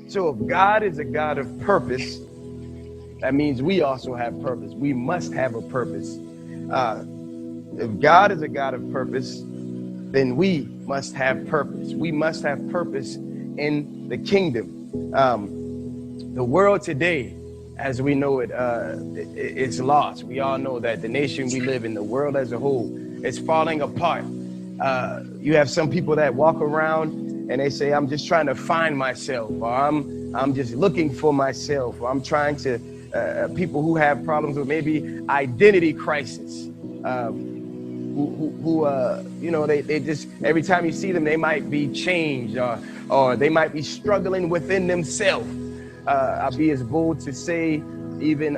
So if God is a God of purpose, that means we also have purpose. We must have a purpose. If God is a God of purpose, then we must have purpose. We must have purpose in the kingdom. The world today, as we know it, it's lost. We all know that the nation we live in, the world as a whole, is falling apart. You have some people that walk around and they say, I'm just trying to find myself, or I'm just looking for myself, or I'm trying to, people who have problems with maybe identity crisis, they just, every time you see them, they might be changed, or they might be struggling within themselves. I'll be as bold to say even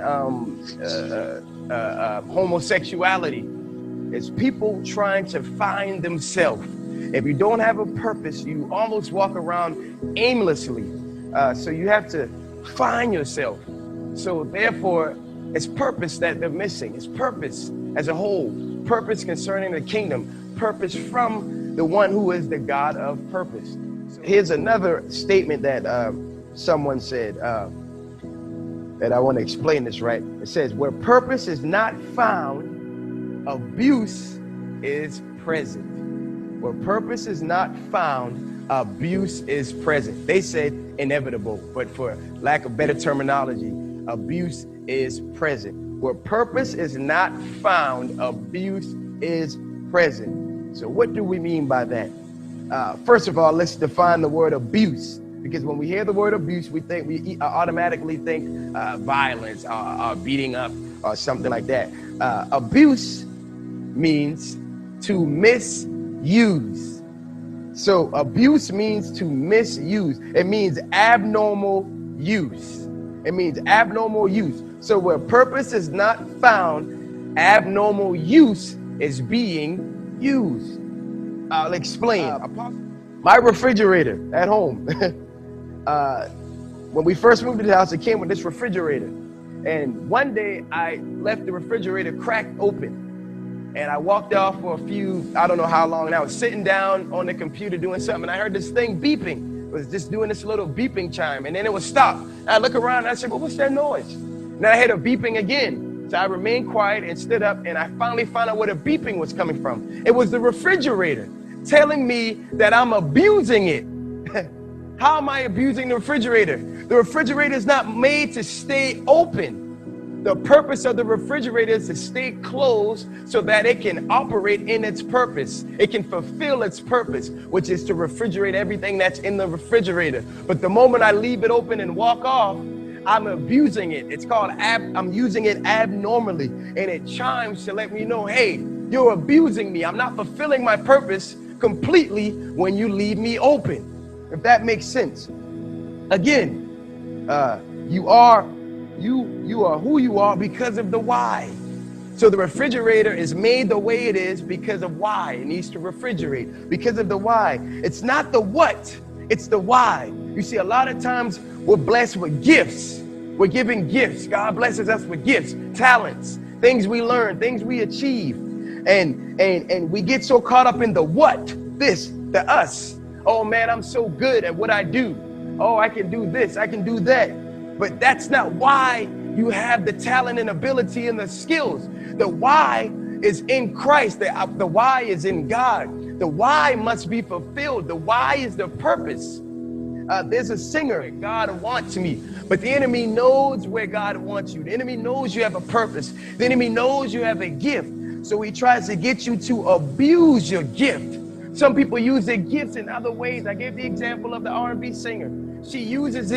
homosexuality. It's people trying to find themselves. If you don't have a purpose, you almost walk around aimlessly. So you have to find yourself. So therefore, it's purpose that they're missing. It's purpose as a whole. Purpose concerning the kingdom. Purpose from the one who is the God of purpose. Here's another statement that someone said that I want to explain this right. It says, where purpose is not found, abuse is present. Where purpose is not found, abuse is present. They said inevitable, but for lack of better terminology, abuse is present. Where purpose is not found, abuse is present. So what do we mean by that? First of all, let's define the word abuse. Because when we hear the word abuse, we automatically think violence or beating up or something like that. Abuse means to misuse. So abuse means to misuse. It means abnormal use. It means abnormal use. So where purpose is not found, abnormal use is being used. I'll explain. My refrigerator at home. When we first moved to the house, it came with this refrigerator. And one day I left the refrigerator cracked open. And I walked off for a few, I don't know how long, and I was sitting down on the computer doing something, and I heard this thing beeping. It was just doing this little beeping chime, and then it would stop. And I look around and I said, well, what's that noise? And then I heard a beeping again. So I remained quiet and stood up, and I finally found out where the beeping was coming from. It was the refrigerator telling me that I'm abusing it. How am I abusing the refrigerator? The refrigerator is not made to stay open. The purpose of the refrigerator is to stay closed so that it can operate in its purpose. It can fulfill its purpose, which is to refrigerate everything that's in the refrigerator. But the moment I leave it open and walk off, I'm abusing it. It's called, I'm using it abnormally. And it chimes to let me know, hey, you're abusing me. I'm not fulfilling my purpose completely when you leave me open. If that makes sense. Again, you are who you are because of the why. So the refrigerator is made the way it is because of why. It needs to refrigerate because of the why. It's not the what, it's the why. You see, a lot of times we're blessed with gifts. We're given gifts. God blesses us with gifts, talents, things we learn, things we achieve. And we get so caught up in the what, this, the us. Oh man, I'm so good at what I do. Oh, I can do this, I can do that. But that's not why you have the talent and ability and the skills. The why is in Christ. The why is in God. The why must be fulfilled. The why is the purpose. There's a singer, God wants me. But the enemy knows where God wants you. The enemy knows you have a purpose. The enemy knows you have a gift. So he tries to get you to abuse your gift. Some people use their gifts in other ways. I gave the example of the R&B singer. She uses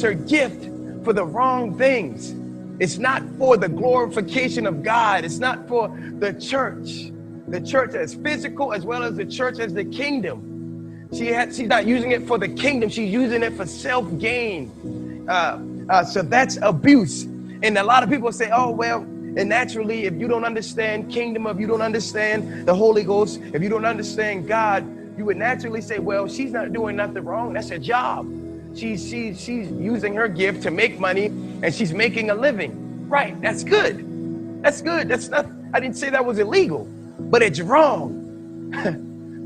her gift for the wrong things. It's not for the glorification of God. It's not for the church as physical as well as the church as the kingdom. She's not using it for the kingdom. She's using it for self-gain. So that's abuse. And a lot of people say, oh, well, and naturally, if you don't understand kingdom, if you don't understand the Holy Ghost, if you don't understand God, you would naturally say, well, she's not doing nothing wrong. That's her job. She's using her gift to make money, and she's making a living. Right, that's good. That's good. That's not, I didn't say that was illegal, but it's wrong.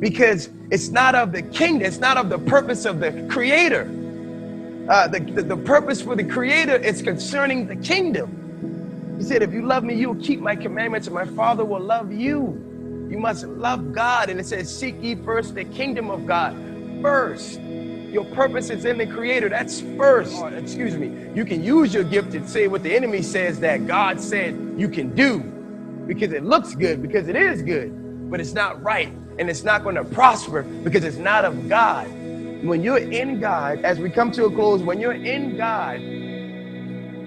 Because it's not of the kingdom. It's not of the purpose of the creator. The purpose for the Creator is concerning the kingdom. He said, if you love me, you will keep my commandments, and my Father will love you. You must love God. And it says, seek ye first the kingdom of God. First. Your purpose is in the Creator. That's first. Or, excuse me. You can use your gift to say what the enemy says that God said you can do because it looks good, because it is good, but it's not right. And it's not going to prosper because it's not of God. When you're in God, as we come to a close, when you're in God,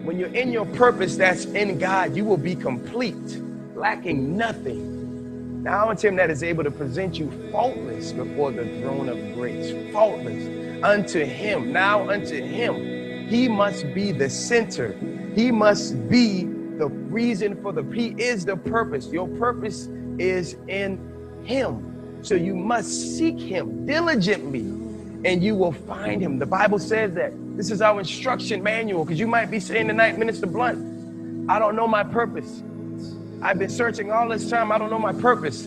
when you're in your purpose that's in God, you will be complete, lacking nothing. Now unto him that is able to present you faultless before the throne of grace, faultless unto him. Now unto him, he must be the center. He must be the reason for he is the purpose. Your purpose is in him. So you must seek him diligently and you will find him. The Bible says that. This is our instruction manual, because you might be saying tonight, Minister Bluntt, I don't know my purpose. I've been searching all this time. I don't know my purpose.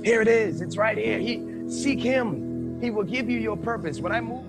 Here it is. It's right here. Seek him. He will give you your purpose. When I move